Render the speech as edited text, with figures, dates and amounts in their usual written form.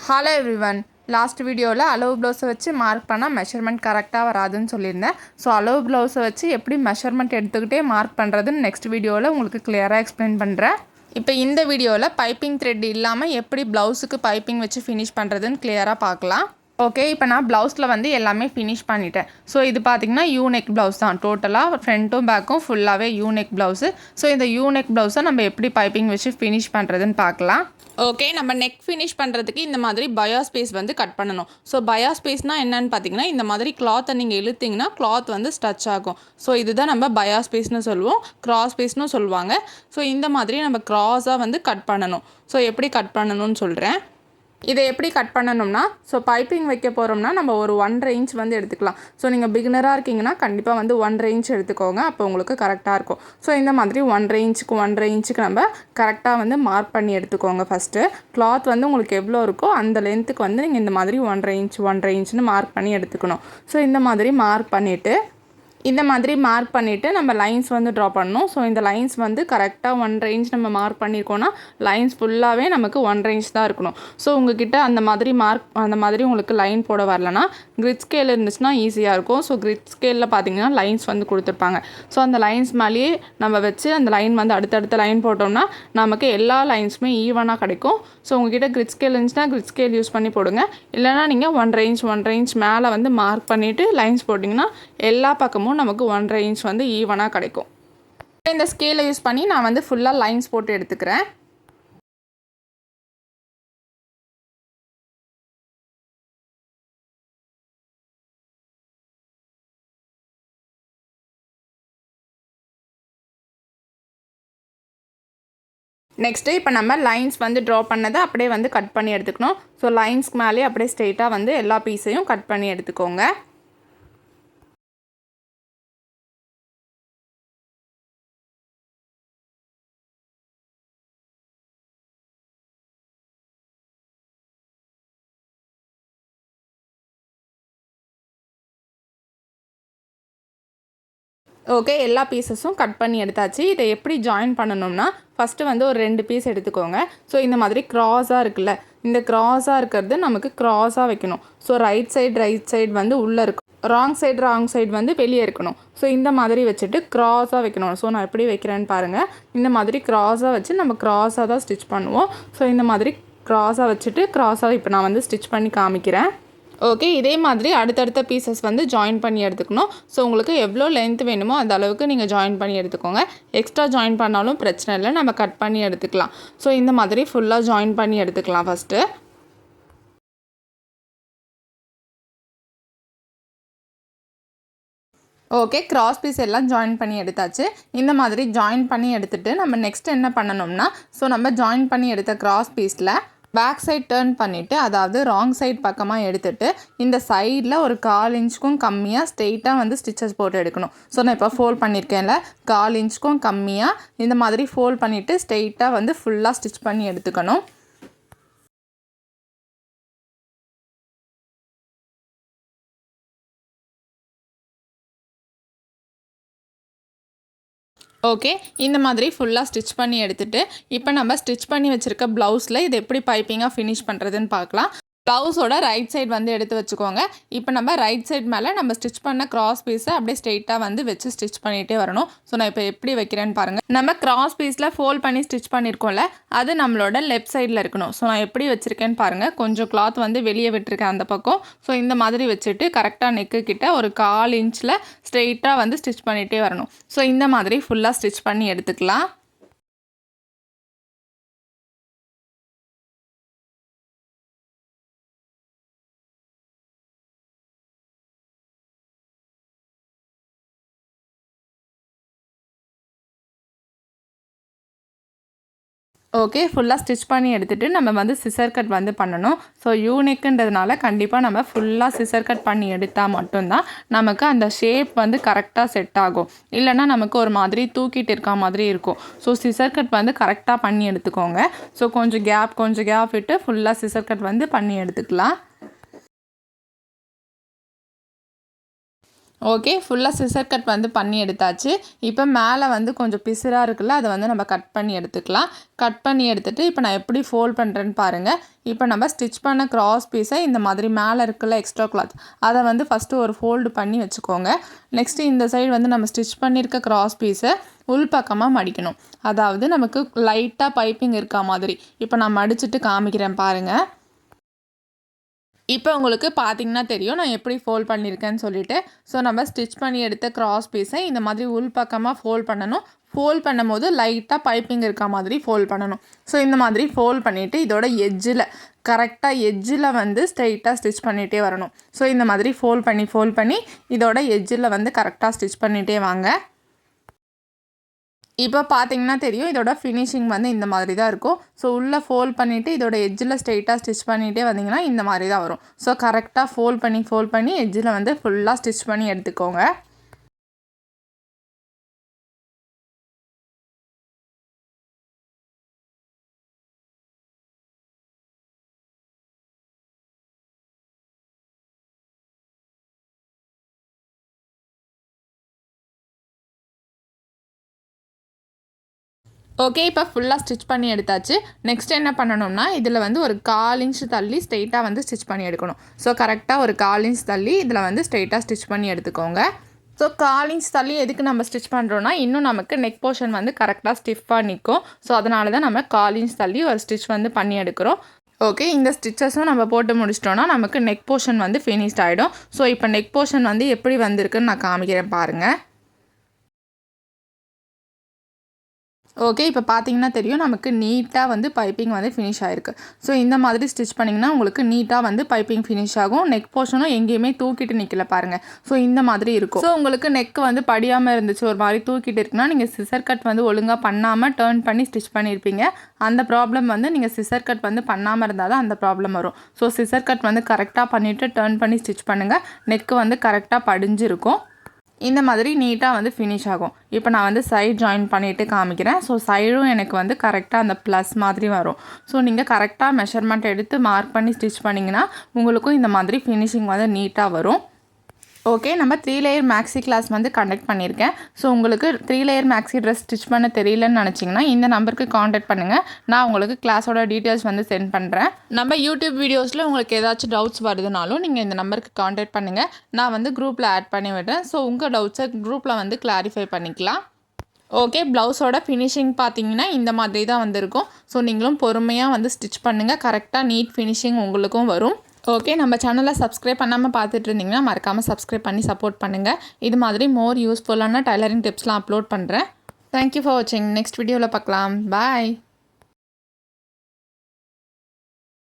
Hello everyone. Last வீடியோவில் அளவு ப்ளவுஸை வச்சு மார்க் பண்ணால் மெஷர்மெண்ட் கரெக்டாக வராதுன்னு சொல்லியிருந்தேன். ஸோ அளவு ப்ளவுஸை வச்சு எப்படி மெஷர்மெண்ட் எடுத்துக்கிட்டே மார்க் பண்ணுறதுன்னு நெக்ஸ்ட் வீடியோவில் உங்களுக்கு கிளியராக எக்ஸ்பிளைன் பண்ணுறேன். இப்போ இந்த வீடியோவில் பைப்பிங் த்ரெட் இல்லாமல் எப்படி ப்ளவுஸுக்கு பைப்பிங் வச்சு ஃபினிஷ் பண்ணுறதுன்னு கிளியராக பார்க்கலாம். ஓகே, இப்போ நான் ப்ளவுஸில் வந்து எல்லாமே ஃபினிஷ் பண்ணிட்டேன். ஸோ இது பார்த்திங்கன்னா யூனெக் ப்ளவுஸ் தான். டோட்டலாக ஃப்ரண்ட்டும் பேக்கும் ஃபுல்லாகவே யூனெக் ப்ளவுஸு. ஸோ இந்த யூனெக் ப்ளவுஸை நம்ம எப்படி பைப்பிங் வச்சு ஃபினிஷ் பண்ணுறதுன்னு பார்க்கலாம். ஓகே, நம்ம நெக் ஃபினிஷ் பண்ணுறதுக்கு இந்த மாதிரி பயோ ஸ்பேஸ் வந்து கட் பண்ணணும். ஸோ பயோ ஸ்பேஸ்னால் என்னென்னு பார்த்தீங்கன்னா, இந்த மாதிரி கிளாத்தை நீங்கள் இழுத்திங்கன்னா கிளாத் வந்து ஸ்டச் ஆகும். ஸோ இதுதான் நம்ம பயோ ஸ்பேஸ்னு சொல்லுவோம், கிராஸ் ஸ்பேஸ்னு சொல்லுவாங்க. ஸோ இந்த மாதிரி நம்ம கிராஸாக வந்து கட் பண்ணணும். ஸோ எப்படி கட் பண்ணணும்னு சொல்கிறேன். இதை எப்படி கட் பண்ணணும்னா, ஸோ பைப்பிங் வைக்க போகிறோம்னா நம்ம ஒரு 1.5 இன்ச் வந்து எடுத்துக்கலாம். ஸோ நீங்கள் பிகினராக இருக்கீங்கன்னா கண்டிப்பாக வந்து 1.5 இன்ச் எடுத்துக்கோங்க, அப்போ உங்களுக்கு கரெக்டாக இருக்கும். ஸோ இந்த மாதிரி 1.5 இன்ச்சுக்கு நம்ம கரெக்டாக வந்து மார்க் பண்ணி எடுத்துக்கோங்க. ஃபஸ்ட்டு கிளாத் வந்து உங்களுக்கு எவ்வளோ இருக்கோ அந்த லென்த்துக்கு வந்து நீங்கள் இந்த மாதிரி 1.5 இன்ச்சுன்னு மார்க் பண்ணி எடுத்துக்கணும். ஸோ இந்த மாதிரி மார்க் பண்ணிவிட்டு நம்ம லைன்ஸ் வந்து ட்ரா பண்ணணும். ஸோ இந்த லைன்ஸ் வந்து கரெக்டாக 1.5 இன்ச் நம்ம மார்க் பண்ணியிருக்கோன்னா லைன்ஸ் ஃபுல்லாகவே நமக்கு 1.5 இன்ச் தான் இருக்கணும். ஸோ உங்ககிட்ட அந்த மாதிரி உங்களுக்கு லைன் போட வரலன்னா கிரிட் ஸ்கேல் இருந்துச்சுன்னா ஈஸியாக இருக்கும். ஸோ கிரிட் ஸ்கேலில் பார்த்தீங்கன்னா லைன்ஸ் வந்து கொடுத்துருப்பாங்க. ஸோ அந்த லைன்ஸ் மேலேயே நம்ம வச்சு அந்த லைன் வந்து அடுத்தடுத்த லைன் போட்டோம்னா நமக்கு எல்லா லைன்ஸுமே ஈவனாக கிடைக்கும். ஸோ உங்ககிட்ட கிரிட் ஸ்கேல் இருந்துச்சுன்னா கிரிட் ஸ்கேல் யூஸ் பண்ணி போடுங்க. இல்லைனா நீங்கள் 1.5 இன்ச் மேலே வந்து மார்க் பண்ணிவிட்டு லைன்ஸ் போட்டிங்கன்னா எல்லா பக்கமும் நமக்கு 1.5 இன்ச் வந்து ஈவனாக கிடைக்கும். இந்த ஸ்கேலை யூஸ் பண்ணி நான் வந்து ஃபுல்லாக லைன்ஸ் போட்டு எடுத்துக்கிறேன். நெக்ஸ்ட்டு இப்போ நம்ம லைன்ஸ் வந்து ட்ரா பண்ணதை அப்படியே வந்து கட் பண்ணி எடுத்துக்கணும். ஸோ லைன்ஸ்க்கு மேலே அப்படியே ஸ்ட்ரெயிட்டாக வந்து எல்லா பீஸையும் கட் பண்ணி எடுத்துக்கோங்க. ஓகே, எல்லா பீசஸும் கட் பண்ணி எடுத்தாச்சு. இதை எப்படி ஜாயின் பண்ணணும்னா, ஃபஸ்ட்டு வந்து ஒரு 2 பீஸ் எடுத்துக்கோங்க. ஸோ இந்த மாதிரி க்ராஸாக இருக்குல்ல, இந்த க்ராஸாக இருக்கிறது நமக்கு க்ராஸாக வைக்கணும். ஸோ ரைட் சைடு வந்து உள்ளே இருக்கும், ராங் சைடு வந்து வெளியே இருக்கணும். ஸோ இந்த மாதிரி வச்சுட்டு க்ராஸாக வைக்கணும். ஸோ நான் எப்படி வைக்கிறேன்னு பாருங்கள். இந்த மாதிரி க்ராஸாக வச்சு நம்ம க்ராஸாக தான் ஸ்டிச் பண்ணுவோம். ஸோ இந்த மாதிரி க்ராஸாக வச்சுட்டு க்ராஸாக இப்போ நான் வந்து ஸ்டிச் பண்ணி காமிக்கிறேன். ஓகே, இதே மாதிரி அடுத்தடுத்த பீசஸ் வந்து ஜாயின் பண்ணி எடுத்துக்கணும். ஸோ உங்களுக்கு எவ்வளோ லென்த் வேணுமோ அந்த அளவுக்கு நீங்கள் ஜாயின் பண்ணி எடுத்துக்கோங்க. எக்ஸ்ட்ரா ஜாயின் பண்ணாலும் பிரச்சனை இல்லை, நம்ம கட் பண்ணி எடுத்துக்கலாம். ஸோ இந்த மாதிரி ஃபுல்லாக ஜாயின் பண்ணி எடுத்துக்கலாம் ஃபஸ்ட்டு. ஓகே, கிராஸ் பீஸ் எல்லாம் ஜாயின் பண்ணி எடுத்தாச்சு. இந்த மாதிரி ஜாயின் பண்ணி எடுத்துகிட்டு நம்ம நெக்ஸ்ட் என்ன பண்ணணும்னா, ஸோ நம்ம ஜாயின் பண்ணி எடுத்த கிராஸ் பீஸில் பேக் சைட் டேர்ன் பண்ணிவிட்டு, அதாவது ராங் சைட் பக்கமாக எடுத்துகிட்டு இந்த சைடில் ஒரு 1/4 இன்ச்சுக்கும் கம்மியாக ஸ்ட்ரெயிட்டாக வந்து ஸ்டிச்சஸ் போட்டு எடுக்கணும். ஸோ நான் இப்போ ஃபோல்ட் பண்ணியிருக்கேன்ல, 1/4 இன்ச்சுக்கும் கம்மியாக இந்த மாதிரி ஃபோல்ட் பண்ணிவிட்டு ஸ்ட்ரெயிட்டாக வந்து ஃபுல்லாக ஸ்டிச் பண்ணி எடுத்துக்கணும். ஓகே, இந்த மாதிரி ஃபுல்லாக ஸ்டிச் பண்ணி எடுத்துகிட்டு இப்போ நம்ம ஸ்டிச் பண்ணி வச்சுருக்க ப்ளவுஸில் இது எப்படி பைப்பிங்காக ஃபினிஷ் பண்ணுறதுன்னு பார்க்கலாம். ப்ளவுஸோட ரைட் சைடு வந்து எடுத்து வச்சுக்கோங்க. இப்போ நம்ம ரைட் சைடு மேலே நம்ம ஸ்டிச் பண்ண கிராஸ் பீஸை அப்படியே ஸ்ட்ரெயிட்டாக வந்து வச்சு ஸ்டிச் பண்ணிகிட்டே வரணும். ஸோ நான் இப்போ எப்படி வைக்கிறேன்னு பாருங்கள். நம்ம கிராஸ் பீஸில் ஃபோல்ட் பண்ணி ஸ்டிச் பண்ணியிருக்கோம்ல, அது நம்மளோட லெஃப்ட் சைடில் இருக்கணும். ஸோ நான் எப்படி வச்சுருக்கேன்னு பாருங்கள். கொஞ்சம் கிளாத் வந்து வெளியே விட்டுருக்கேன் அந்த பக்கம். ஸோ இந்த மாதிரி வச்சுட்டு கரெக்டாக நெக்கு கிட்ட ஒரு 1/4 இன்ச்சில் ஸ்ட்ரெயிட்டாக வந்து ஸ்டிச் பண்ணிகிட்டே வரணும். ஸோ இந்த மாதிரி ஃபுல்லாக ஸ்டிச் பண்ணி எடுத்துக்கலாம். ஓகே, ஃபுல்லாக ஸ்டிச் பண்ணி எடுத்துகிட்டு நம்ம வந்து சிசர் கட் வந்து பண்ணணும். ஸோ யூனிக்குன்றதுனால கண்டிப்பாக நம்ம ஃபுல்லாக சிசர் கட் பண்ணி எடுத்தால் மட்டும்தான் நமக்கு அந்த ஷேப் வந்து கரெக்டாக செட் ஆகும். இல்லைனா நமக்கு ஒரு மாதிரி தூக்கிட்டு இருக்க மாதிரி இருக்கும். ஸோ சிசர் கட் வந்து கரெக்டாக பண்ணி எடுத்துக்கோங்க. ஸோ கொஞ்சம் கேப் விட்டு ஃபுல்லாக சிசர் கட் வந்து பண்ணி எடுத்துக்கலாம். ஓகே, ஃபுல்லாக சிசர் கட் வந்து பண்ணி எடுத்தாச்சு. இப்போ மேலே வந்து கொஞ்சம் பிசுறாக இருக்குல்ல, அதை வந்து நம்ம கட் பண்ணி எடுத்துக்கலாம். கட் பண்ணி எடுத்துகிட்டு இப்போ நான் எப்படி ஃபோல்ட் பண்ணுறேன்னு பாருங்கள். இப்போ நம்ம ஸ்டிச் பண்ண கிராஸ் பீஸை இந்த மாதிரி மேலே இருக்குல்ல எக்ஸ்ட்ரா கிளாத், அதை வந்து ஃபஸ்ட்டு ஒரு ஃபோல்டு பண்ணி வச்சுக்கோங்க. நெக்ஸ்ட்டு இந்த சைடு வந்து நம்ம ஸ்டிச் பண்ணியிருக்க கிராஸ் பீஸை உள் பக்கமாக மடிக்கணும். அதாவது நமக்கு லைட்டாக பைப்பிங் இருக்கா மாதிரி. இப்போ நான் மடிச்சுட்டு காமிக்கிறேன் பாருங்கள். இப்போ உங்களுக்கு பார்த்தீங்கன்னா தெரியும் நான் எப்படி ஃபோல்ட் பண்ணியிருக்கேன்னு சொல்லிட்டு. ஸோ நம்ம ஸ்டிச் பண்ணி எடுத்த கிராஸ் பீஸை இந்த மாதிரி உள் பக்கமாக ஃபோல்ட் பண்ணணும். ஃபோல்ட் பண்ணும்போது லைட்டாக பைப்பிங் இருக்க மாதிரி ஃபோல்ட் பண்ணணும். ஸோ இந்த மாதிரி ஃபோல்ட் பண்ணிவிட்டு இதோட கரெக்டாக எட்ஜில் வந்து ஸ்ட்ரைட்டாக ஸ்டிச் பண்ணிகிட்டே வரணும். ஸோ இந்த மாதிரி ஃபோல்ட் பண்ணி இதோட எட்ஜில் வந்து கரெக்டாக ஸ்டிச் பண்ணிகிட்டே வாங்க. இப்போ பார்த்தீங்கன்னா தெரியும் இதோட ஃபினிஷிங் வந்து இந்த மாதிரி தான் இருக்கும். ஸோ உள்ளே ஃபோல்ட் பண்ணிவிட்டு இதோட எட்ஜில் ஸ்ட்ரெயிட்டாக ஸ்டிச் பண்ணிகிட்டே வந்தீங்கன்னா இந்த மாதிரி தான் வரும். ஸோ கரெக்டாக ஃபோல்ட் பண்ணி எட்ஜில் வந்து ஃபுல்லாக ஸ்டிச் பண்ணி எடுத்துக்கோங்க. ஓகே, இப்போ ஃபுல்லாக ஸ்டிச் பண்ணி எடுத்தாச்சு. நெக்ஸ்ட் என்ன பண்ணணும்னா இதில் வந்து ஒரு 1/4 இன்ச் தள்ளி ஸ்ட்ரெயிட்டாக வந்து ஸ்டிச் பண்ணி எடுக்கணும். ஸோ கரெக்டாக ஒரு 1/4 இன்ச் தள்ளி இதில் வந்து ஸ்ட்ரெயிட்டாக ஸ்டிச் பண்ணி எடுத்துக்கோங்க. ஸோ 1/4 இன்ச் தள்ளி எதுக்கு நம்ம ஸ்டிச் பண்ணுறோன்னா இன்னும் நமக்கு நெக் போர்ஷன் வந்து கரெக்டாக ஸ்டிஃபாக நிற்கும். ஸோ அதனால தான் நம்ம 1/4 இன்ச் தள்ளி ஒரு ஸ்டிச் வந்து பண்ணி எடுக்கிறோம். ஓகே, இந்த ஸ்டிச்சஸும் நம்ம போட்டு முடிச்சிட்டோன்னா நமக்கு நெக் போர்ஷன் வந்து ஃபினிஷ்ட் ஆகிடும். ஸோ இப்போ நெக் போர்ஷன் வந்து எப்படி வந்திருக்குன்னு நான் காமிக்கிறேன் பாருங்கள். ஓகே, இப்போ பார்த்தீங்கன்னா தெரியும் நமக்கு நீட்டாக வந்து பைப்பிங் வந்து ஃபினிஷ் ஆகிருக்கு. ஸோ இந்த மாதிரி ஸ்டிச் பண்ணிங்கன்னா உங்களுக்கு நீட்டாக வந்து பைப்பிங் ஃபினிஷ் ஆகும். நெக் போர்ஷனும் எங்கேயுமே தூக்கிட்டு நிற்கல பாருங்கள். ஸோ இந்த மாதிரி இருக்கும். ஸோ உங்களுக்கு நெக் வந்து படியாமல் இருந்துச்சு, ஒரு மாதிரி தூக்கிட்டு இருக்குன்னா நீங்கள் சிசர் கட் வந்து ஒழுங்காக பண்ணாமல் டேர்ன் பண்ணி ஸ்டிச் பண்ணியிருப்பீங்க. அந்த ப்ராப்ளம் வந்து நீங்கள் சிசர் கட் வந்து பண்ணாமல் இருந்தால் தான் அந்த ப்ராப்ளம் வரும். ஸோ சிசர் கட் வந்து கரெக்டாக பண்ணிவிட்டு டேர்ன் பண்ணி ஸ்டிச் பண்ணுங்கள். நெக்கு வந்து கரெக்டாக படிஞ்சிருக்கும். இந்த மாதிரி நீட்டாக வந்து ஃபினிஷ் ஆகும். இப்போ நான் வந்து சைட் ஜாயின் பண்ணிவிட்டு காமிக்கிறேன். ஸோ சைடும் எனக்கு வந்து கரெக்டாக அந்த ப்ளஸ் மாதிரி வரும். ஸோ நீங்கள் கரெக்டாக மெஷர்மெண்ட் எடுத்து மார்க் பண்ணி ஸ்டிச் பண்ணிங்கன்னா உங்களுக்கும் இந்த மாதிரி ஃபினிஷிங் வந்து நீட்டாக வரும். ஓகே, நம்ம 3 லேயர் மேக்ஸி கிளாஸ் வந்து கண்டக்ட் பண்ணியிருக்கேன். ஸோ உங்களுக்கு 3 லேயர் மேக்ஸி ட்ரெஸ் ஸ்டிச் பண்ண தெரியலன்னு நினச்சிங்கன்னா இந்த நம்பருக்கு காண்டாக்ட் பண்ணுங்கள். நான் உங்களுக்கு கிளாஸோட டீட்டெயில்ஸ் வந்து சென்ட் பண்ணுறேன். நம்ம யூடியூப் வீடியோஸில் உங்களுக்கு ஏதாச்சும் டவுட்ஸ் வருதுனாலும் நீங்கள் இந்த நம்பருக்கு காண்டாக்ட் பண்ணுங்கள். நான் வந்து குரூப்பில் ஆட் பண்ணி விடுறேன். ஸோ உங்கள் டவுட்ஸை குரூப்பில் வந்து கிளாரிஃபை பண்ணிக்கலாம். ஓகே, ப்ளவுஸோட ஃபினிஷிங் பார்த்தீங்கன்னா இந்த மாதிரி தான் வந்திருக்கும். ஸோ நீங்களும் பொறுமையாக வந்து ஸ்டிச் பண்ணுங்கள். கரெக்டாக நீட் ஃபினிஷிங் உங்களுக்கும் வரும். ஓகே, நம்ம சேனலை சப்ஸ்கிரைப் பண்ணாமல் பார்த்துட்டு இருந்தீங்கன்னா மறக்காமல் சப்ஸ்கிரைப் பண்ணி சப்போர்ட் பண்ணுங்கள். இது மாதிரி மோர் யூஸ்ஃபுல்லான டைலரிங் டிப்ஸ்லாம் அப்லோட் பண்ணுறேன். தேங்க்யூ ஃபார் வாட்சிங். நெக்ஸ்ட் வீடியோவில் பார்க்கலாம். பாய்.